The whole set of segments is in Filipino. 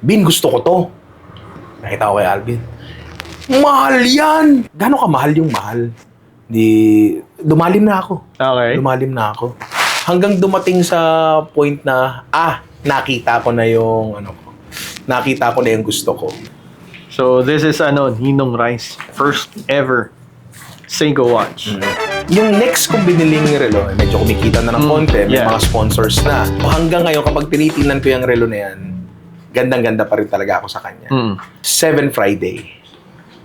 Bin, gusto ko to. Nakita ko kay Alvin. Mahal yan! Gano'n ka mahal yung mahal? Dumalim na ako. Okay. Lumalim na ako. Hanggang dumating sa point na, nakita ko na yung, nakita ko na yung gusto ko. So, this is Ninong Rice. First ever Seiko watch. Yung next kong biniling relo, medyo kumikita na ng konti, may Yeah. mga sponsors na. Hanggang ngayon, kapag tinitingnan ko yung relo na yan, gandang-ganda pa rin talaga ako sa kanya. 7 Friday.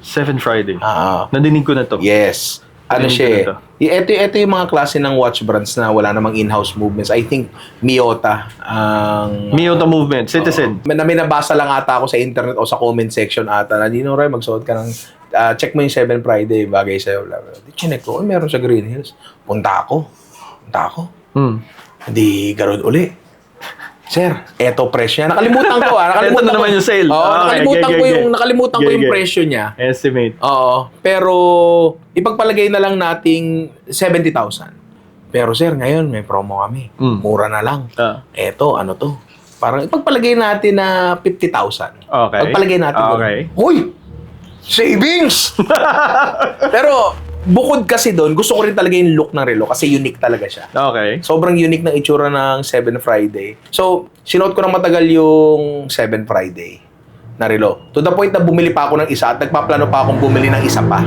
7 Friday. Nadinig ko na to. Yes. Ano Nadinig siya ko na eh. to. Ito yung mga klase ng watch brands na wala namang in-house movements. I think Miyota ang... Miyota Movement, Citizen. May nabasa lang ata ako sa internet o sa comment section ata na, Ninong Ray, magsuot ka ng... check mo yung 7 Friday, bagay sa'yo. Chinek ko, meron sa Green Hills. Punta ako. Hindi ganoon uli. Sir, eto presyo niya. Nakalimutan ko Eto na naman yung sale. Oo, Okay, nakalimutan ko yung Okay. presyo niya. Estimate. Oo, pero ipagpalagay na lang nating 70,000. Pero sir, ngayon may promo kami. Mura na lang. Eto, ano to? Parang ipagpalagay natin na 50,000. Okay. Pagpalagay natin. Okay. Hoy! Savings! Pero bukod kasi doon, gusto ko rin talaga yung look ng relo kasi unique talaga siya. Okay. Sobrang unique ng itsura ng 7 Friday. So, sinuot ko ng matagal yung 7 Friday na relo. To the point na bumili pa ako ng isa at nagpaplano pa akong bumili ng isa pa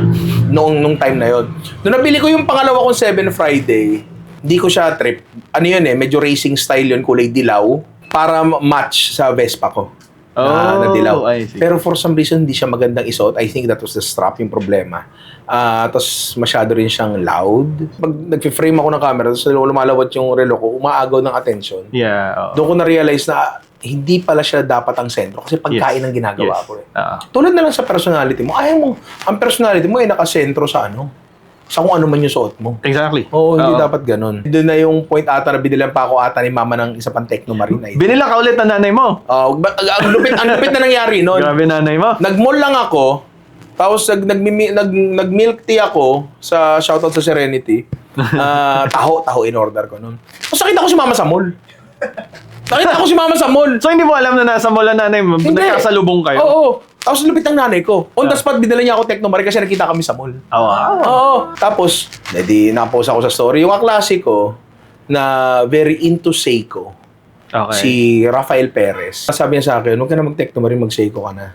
nung time na yon. Nung nabili ko yung pangalawa kong 7 Friday, hindi ko siya trip. Ano yun medyo racing style yun, kulay dilaw, para match sa Vespa ko. Na dilaw. I see. Pero for some reason, hindi siya magandang isuot. I think that was the strap yung problema. Tapos masyado rin siyang loud. Pag nag-frame ako ng camera, tapos lumalawat yung relo ko, umaagaw ng attention. Yeah. Doon ko na-realize na hindi pala siya dapat ang sentro kasi pagkain ang ginagawa ko. Tulad na lang sa personality mo. Ang personality mo ay nakasentro sa sa kung ano man yung suot mo. Exactly. Oo, hindi dapat ganun. Doon na yung point ata na binilan pa ako ata ni mama ng isa pang Techno Marine. Binila ka ulit ng nanay mo. Ang lupit na nangyari noon. Grabe nanay mo. Nag-mall lang ako, tapos nag-milk tea ako sa shoutout sa Serenity. Taho in order ko noon. Tapos nakita ko si mama sa mall. So hindi mo alam na nasa mall ang nanay mo? Hindi. Nagkasalubong kayo? Oo. Tapos lupit ng nanay ko. On the spot, binala niya ako Techno Marine kasi nakita kami sa mall. Oo. Tapos, na-post ako sa story. Yung kaklase ko na very into Seiko, Okay. si Rafael Perez. Sabi niya sa akin, huwag ka na mag-Techno Marine, mag-Seiko ka na.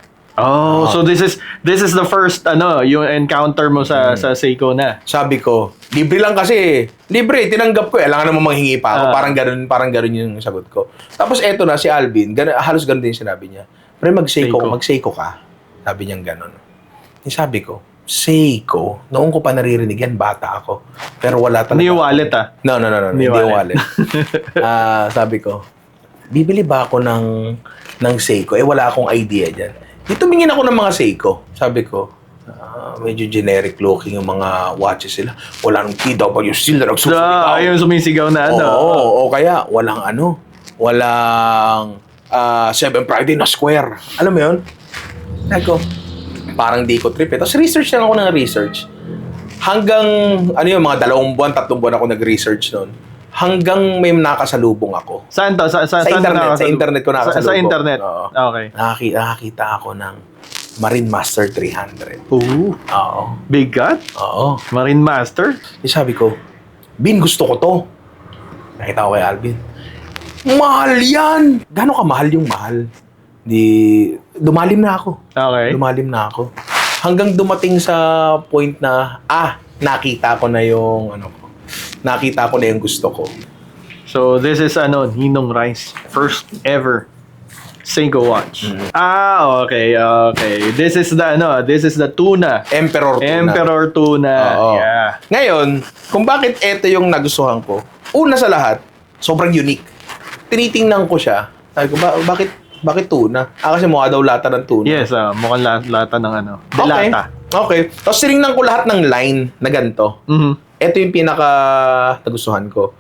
So this is the first yung encounter mo sa Seiko na. Sabi ko, libre lang kasi. Libre, tinanggap ko. Alangan naman manghingi pa ako. Parang ganun yung sagot ko. Tapos eto na, si Alvin, halos ganun din sinabi niya. Pre, mag-Seiko ka. Sabi niyang ganun. Sabi ko, Seiko, noong ko pa naririnig yan, bata ako. Pero wala talaga. Hindi yung wallet No. Hindi yung wallet. Sabi ko, bibili ba ako ng Seiko? Wala akong idea dyan. Tumingin ako ng mga Seiko. Sabi ko, medyo generic looking yung mga watches sila. Wala nung TW steel na nagsusumigaw. Ayun, sumisigaw na Oo, kaya walang walang 7 Friday na square. Alam mo yun? Sabi ko, parang di ko trip. Tapos research lang ako ng research. Hanggang, mga 2 buwan, 3 buwan ako nag-research noon. Hanggang may nakasalubong ako. Saan to? Sa internet ko nakasalubong. Sa internet? Oo. Okay. Nakakita ako ng Marine Master 300. Ooh. Oo. Big cut? Oo. Marine Master? Sabi ko, Bin, gusto ko to. Nakita ko kay Alvin. Mahal yan! Gano'n ka mahal yung mahal? Dumalim na ako. Okay. Lumalim na ako. Hanggang dumating sa point na, nakita ko na yung, nakita ko na yung gusto ko. So, this is Ninong Rice. First ever Seiko watch. Okay. This is the tuna. Emperor Tuna. Oo. Yeah. Ngayon, kung bakit ito yung nagustuhan ko, una sa lahat, sobrang unique. Tinitingnan ko siya. Sabi ko, bakit tuna? Kasi mukha daw lata ng tuna. Yes, mukhang lata ng delata. Okay. Tapos tinignan ko lahat ng line na ganito. Ito yung pinaka nagustuhan ko.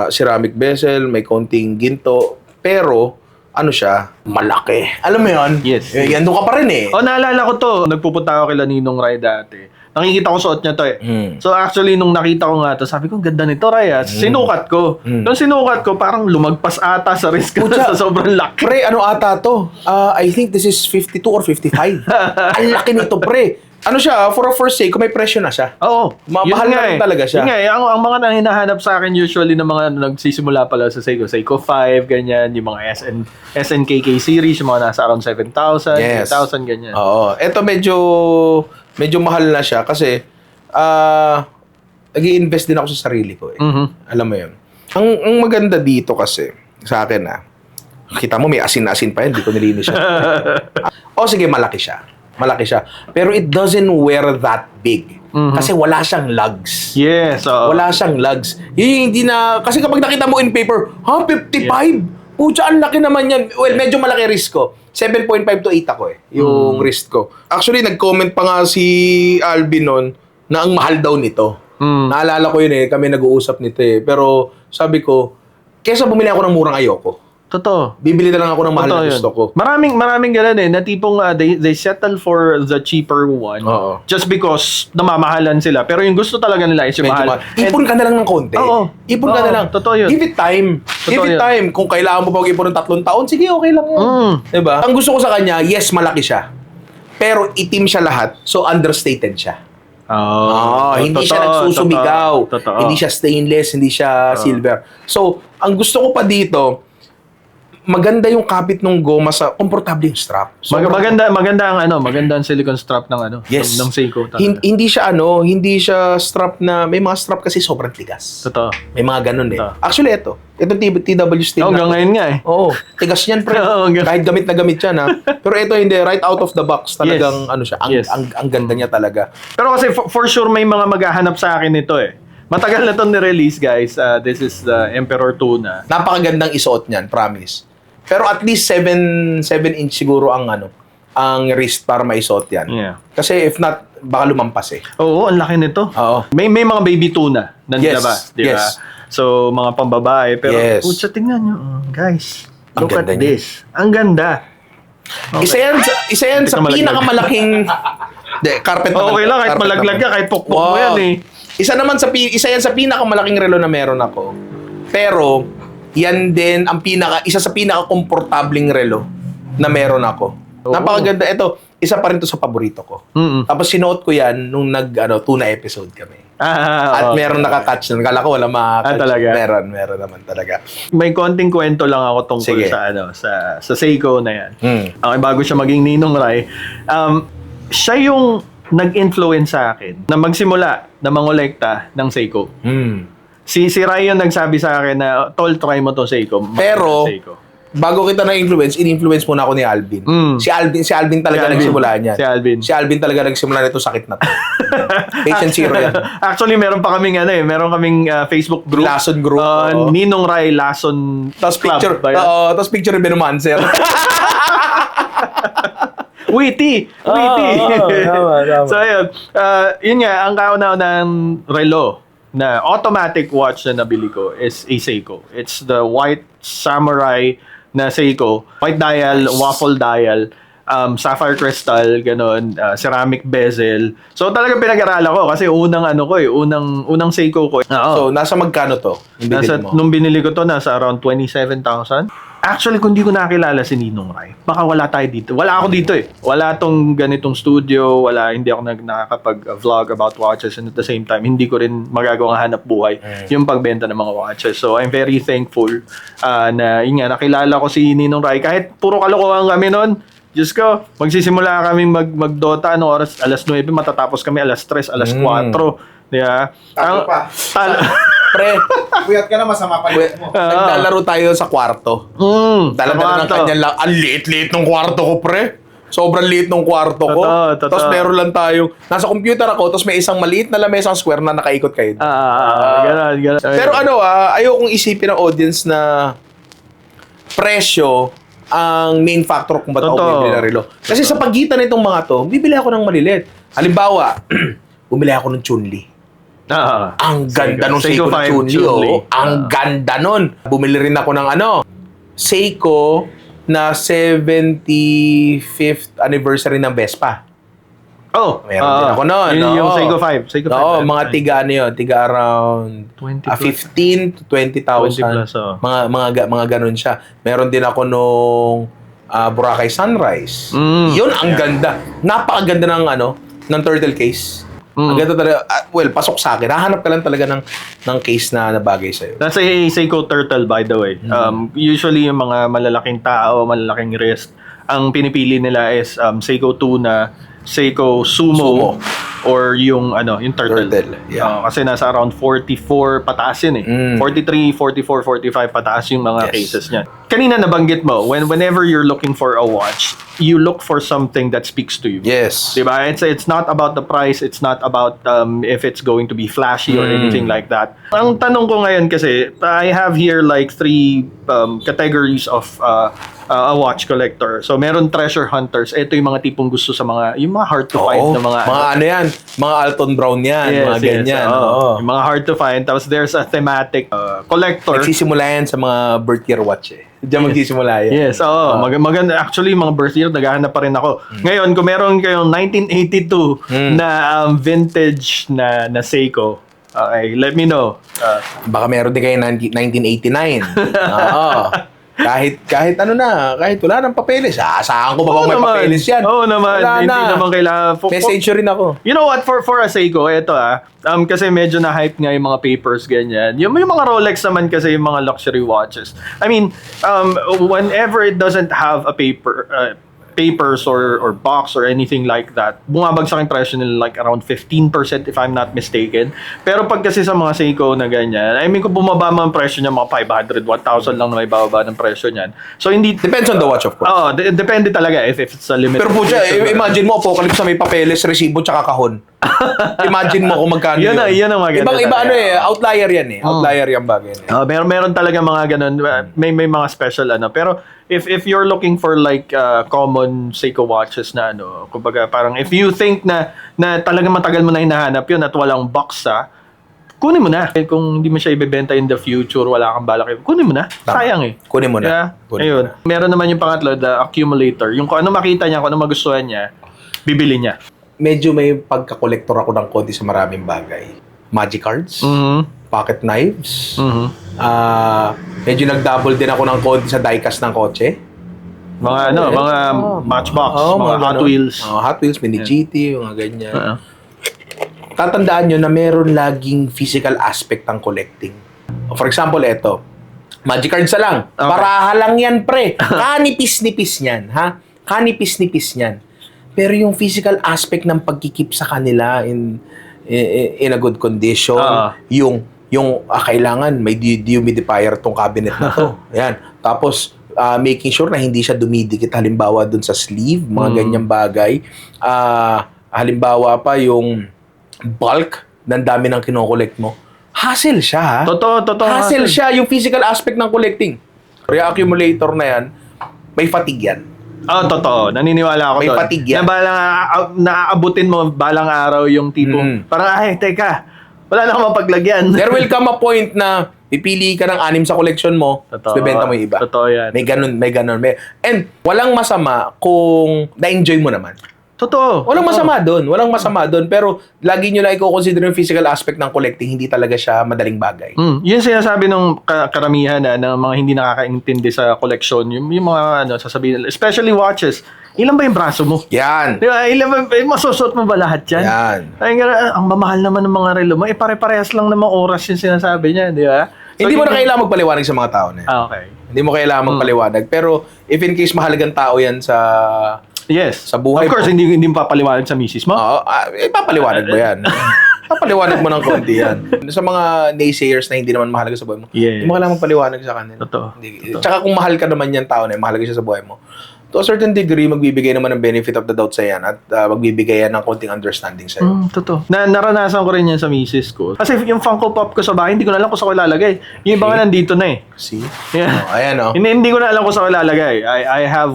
Ceramic bezel, may konting ginto, pero siya, malaki. Alam mo yun? Yes. Yan doon ka pa rin eh. Naalala ko to. Nagpupunta ako kila Ninong Ray dati. Nakikita ko suot niya to eh. So actually, nung nakita ko nga to, sabi ko, ganda nito, Raya. Sinukat ko. Nung sinukat ko, parang lumagpas ata sa risk ko sa sobrang laki. Pre, ano ata to? I think this is 52 or 55. Ang laki nito, pre. Ano siya, for a first Seiko, may presyo na siya. Oo. Mahal na rin talaga siya. Yun nga eh. Ang mga hinahanap sa akin usually ng mga nagsisimula pala sa Seiko, Seiko 5, ganyan, yung mga SNKK series, yung mga nasa around 7,000, 8,000, ganyan. Oo. Ito medyo mahal na siya kasi nag-i-invest din ako sa sarili ko eh. Alam mo yun. Ang maganda dito kasi, sa akin kita mo may asin-asin pa yun, hindi ko nilinis siya. Sige, malaki siya. Pero it doesn't wear that big. Kasi wala siyang lugs. Yes. Wala siyang lugs. Yun yung hindi na... Kasi kapag nakita mo in paper, 55? Yeah. Pucha, ang laki naman yan. Well, medyo malaki risk ko. 7.5 to 8 ako yung risk ko. Actually, nag-comment pa nga si Alvin nun na ang mahal daw nito. Naalala ko yun kami nag-uusap nito Pero sabi ko, kesa bumili ako ng murang ayoko. Totoo. Bibili na lang ako ng mahal na gusto ko. Maraming ganun na tipong they settle for the cheaper one just because namamahalan sila. Pero yung gusto talaga nila is yung mahal. Ipon ka na lang ng konti. Ipon ka na lang. Totoo yun. Give it time. Kung kailangan mo pag-ipon ng 3 taon, sige, okay lang yan. Diba? Ang gusto ko sa kanya, yes, malaki siya. Pero itim siya lahat, so understated siya. Hindi siya nagsusumigaw. Hindi siya stainless, hindi siya silver. So, ang gusto ko pa dito, maganda yung kapit ng goma sa komportable yung strap. So, maganda ang silicone strap ng ng Seiko talaga. Hindi siya strap na may mga strap kasi sobrang tigas. Totoo. May mga ganun Actually ito TW steel. Hanggang ngayon nga tigas niyan pre. Kahit gamit na gamit yan Pero ito hindi, right out of the box talagang siya. Ang ganda niya talaga. Pero kasi for sure may mga maghahanap sa akin nito Matagal na 'tong ni-release, guys. This is the Emperor 2 na. Napakagandang isuot niyan, promise. Pero at least 7 inch siguro ang wrist para maisuot yan. Yeah. Kasi if not, baka lumampas Oo, ang laki nito. Oo. May mga baby tuna. Nandiyan ba? Diba? Yes. So, mga pambabae. Pero, putsa, tingnan nyo. Guys, look at this. Ang ganda. Okay. Isa yan sa pinakamalaking... carpet naman. Okay lang, kahit malaglag ka, kahit pukpok mo yan Isa yan sa pinakamalaking relo na meron ako. Pero, yan din isa sa pinaka-komportabling relo na meron ako. Napakaganda. Ito, isa pa rin to sa paborito ko. Tapos sinuot ko yan nung tuna episode kami. At meron nakakatch nun. Kala ko wala makakatch. Talaga? Meron naman talaga. May konting kwento lang ako tungkol sa Seiko na yan. Okay, bago siya maging Ninong Rai, siya yung nag-influence sa akin na magsimula na mangolekta ng Seiko. Si Ryan nagsabi sa akin na, tol, try mo to Seiko. Pero, bago kita na-influence, in-influence muna ako ni Alvin. Si Alvin talaga nagsimula niyan. Si Alvin talaga nagsimula nito, sakit na to. Patient zero yan. Actually, meron pa kaming meron kaming Facebook group. Lason group. Ninong Rai Lason Club. Tapos picture ni Benumancer. Witty. Tama. So, ayun. Yun nga, ang kauna-unang relo na automatic watch na nabili ko is a Seiko. It's the white samurai na Seiko. White dial, waffle dial, sapphire crystal, ganon, ceramic bezel. So talaga pinag-aralan ko kasi unang Seiko ko. So nasa magkano to? Nung binili ko to, nasa around 27,000. Actually, kung di ko nakilala si Ninong Rai, baka wala tayo dito. Wala ako dito Wala tong ganitong studio, hindi ako nakakapag-vlog about watches, and at the same time, hindi ko rin magagawang hanap buhay yung pagbenta ng mga watches. So, I'm very thankful na nakilala ko si Ninong Rai. Kahit puro kalokohan kami nun, Diyos ko, magsisimula kami mag-Dota, oras? Alas 9, matatapos kami alas 3, alas 4. Diba? Talo pa. Pre, Puyat ka na, masama pa yun mo. naglalaro tayo sa kwarto. Dala-dala ng kanya lang. Ang liit-liit ng kwarto ko, pre. Sobrang liit ng kwarto ko. Totoo. Tapos meron lang tayong... Nasa computer ako, tapos may isang maliit na lamesang square na nakaikot kayo. Ganun. Pero ayokong isipin ng audience na presyo ang main factor kung ba't ako bibili ng relo. Kasi sa pagitan nitong mga to, bibili ako ng malilit. Halimbawa, bumili ako ng Chun-Li. Ang ganda nung Seiko na Chun-Li. Ang ganda nun. Bumili rin ako ng Seiko na 75th anniversary ng Vespa. Oh, Meron din ako noon. Yung oo. Seiko 5. Seiko 5. Oo, mga tiga ano yun, tiga around 20 plus. 15 to 20,000. 20 plus, oo. Mga ganun siya. Meron din ako nung Boracay Sunrise. Yun ang ganda. Napakaganda ng turtle case. Ang ganda talaga. Well, pasok sa akin. Hahanap ka lang talaga ng case na bagay sa'yo. That's a Seiko Turtle, by the way. Usually, yung mga malalaking tao, malalaking wrist, ang pinipili nila is Seiko Tuna, Seiko Sumo, or yung turtle. Yeah. Kasi nasa around 44 pataas yun eh. 43, 44, 45 pataas yung mga Yes. cases niyan. Kanina nabanggit mo, whenever you're looking for a watch, you look for something that speaks to you. Yes. Diba? It's not about the price, it's not about if it's going to be flashy or anything like that. Ang tanong ko ngayon kasi, I have here like 3 categories of a watch collector. So meron treasure hunters. Ito yung mga tipong gusto sa yung mga hard to find na mga ano yan, mga Alton Brown yan, mga ganyan. Oo. Yung mga hard to find. Tapos there's a thematic collector. Nagsisimula yan sa mga birth year watch eh. Diyan magsisimula yan. Yes, oo. Maganda. Actually, mga birth year, naghahanap pa rin ako. Ngayon, kung meron kayong 1982 na vintage na Seiko, okay, let me know. Baka meron din kayo 1989. Oo. Kahit wala nang papeles. Asahan ko ba kung may papeles yan? Oo naman. Wala Hindi na. naman kailangan. Message rin ako. You know what? For a Seiko, ito kasi medyo na-hype nga yung mga papers, ganyan. Yung mga Rolex naman kasi yung mga luxury watches. I mean, whenever it doesn't have a papers or box or anything like that, bumabagsak yung presyo nila like around 15% if I'm not mistaken. Pero pag kasi sa mga Seiko na ganyan, I mean kung bumaba man ang presyo niya, mga 500, 1,000 lang na may bababa ng presyo niyan. So hindi... Depends on the watch, of course. Oo, depende talaga if it's a limited. Pero po siya, imagine mo, Apocalypse na may papeles, resibo, tsaka kahon. Imagine mo kung magkano Yun ang maganda Ibang-iba talaga. outlier yan eh. Outlier yung bagay na. Meron talaga mga ganun. May mga special Pero if you're looking for like common Seiko watches na kumbaga parang if you think na talagang matagal mo na hinahanap yun at walang box kunin mo na. Kung hindi mo siya ibebenta in the future, wala kang balak, kunin mo na. Sayang eh. Kunin mo na. Yeah. Kunin Ayun. mo na. Meron naman yung pangatlo, the accumulator. Yung kung ano makita niya, kung ano magustuhan niya, bibili niya. Medyo may pagka-collector ako ng konti sa maraming bagay. Magic cards, pocket knives, medyo nag-double din ako ng konti sa diecast ng kotse. Mga mga Matchbox, mga Hot ganun. Wheels. Hot Wheels, mini GT, mga ganyan. Oo. Tatandaan nyo na meron laging physical aspect ng collecting. For example, eto. Magic cards na lang. Okay. Baraha lang yan, pre. Kanipis-nipis niyan, ha? Kanipis-nipis niyan. Pero yung physical aspect ng pagkikip sa kanila in a good condition, yung kailangan may dehumidifier tong cabinet na to. Ayan. Tapos making sure na hindi siya dumidikit halimbawa dun sa sleeve, mga ganyang bagay. Halimbawa pa yung bulk ng dami ng kinokollect mo. Hassle siya, ha? Totoo. Hassle siya, yung physical aspect ng collecting. Yung accumulator na yan, may fatigue yan. Totoo. Naniniwala ako May doon. fatigue yan. Na naaabutin mo balang araw yung tipong, parang, teka, wala na akong mapaglagyan. There will come a point na pipili ka ng 6 sa collection mo, Totoo. bibenta mo yung iba. Totoo yan. May ganun. And walang masama kung na-enjoy mo naman. Totoo. Walang masama doon. Pero lagi nyo lang i-consider yung physical aspect ng collecting. Hindi talaga siya madaling bagay. Yun sinasabi ng karamihan ng mga hindi nakakaintindi sa collection. Yung mga sasabihin, especially watches. Ilan ba yung braso mo? Yan. Di ba? Ilan ba, masusot mo ba lahat yan? Yan. Ay, ang mamahal naman ng mga relo mo. Pare-parehas lang naman oras yung sinasabi niya, di ba? So, Hindi mo na kailangan magpaliwanag sa mga tao na yan. Okay. Hindi mo kailangan magpaliwanag. Pero if in case mahalagang tao yan sa Yes. Sa buhay of course, mo. hindi mo papaliwanag sa misis mo. Papaliwanag mo yan. Papaliwanag mo ng konti yan. Sa mga naysayers na hindi naman mahalaga sa buhay mo, Yes. hindi mo kailangan magpaliwanag sa kanila. Totoo. Tsaka kung mahal ka naman yan tao na mahalaga siya sa buhay mo, to a certain degree, magbibigay naman ng benefit of the doubt sa yan at magbibigay yan ng konting understanding sa'yo. Totoo. Naranasan ko rin yan sa misis ko. Kasi yung Funko Pop ko sa bahay, hindi ko na alam kung saan ko ilalagay. Yung iba nga nandito na eh. See? Yeah. Ayan o. Hindi ko na alam kung saan ko ilalagay. I have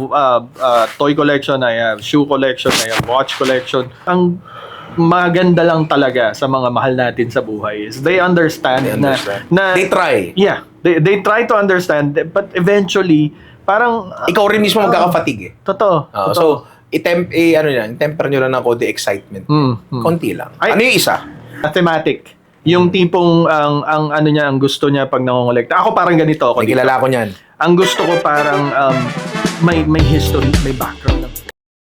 toy collection, I have shoe collection, I have watch collection. Ang maganda lang talaga sa mga mahal natin sa buhay is they understand, na They try. Yeah. They try to understand, but eventually, parang Ikaw rin mismo magkakafatig eh. Totoo. So, temper nyo lang ng konti excitement. Konti lang. Ay- Ano yung isa? Mathematic. Yung tipong ang ano niya, ang gusto niya pag nangongolekta. Ako parang ganito ako May dito. kilala ko niyan. Ang gusto ko parang may history, may background.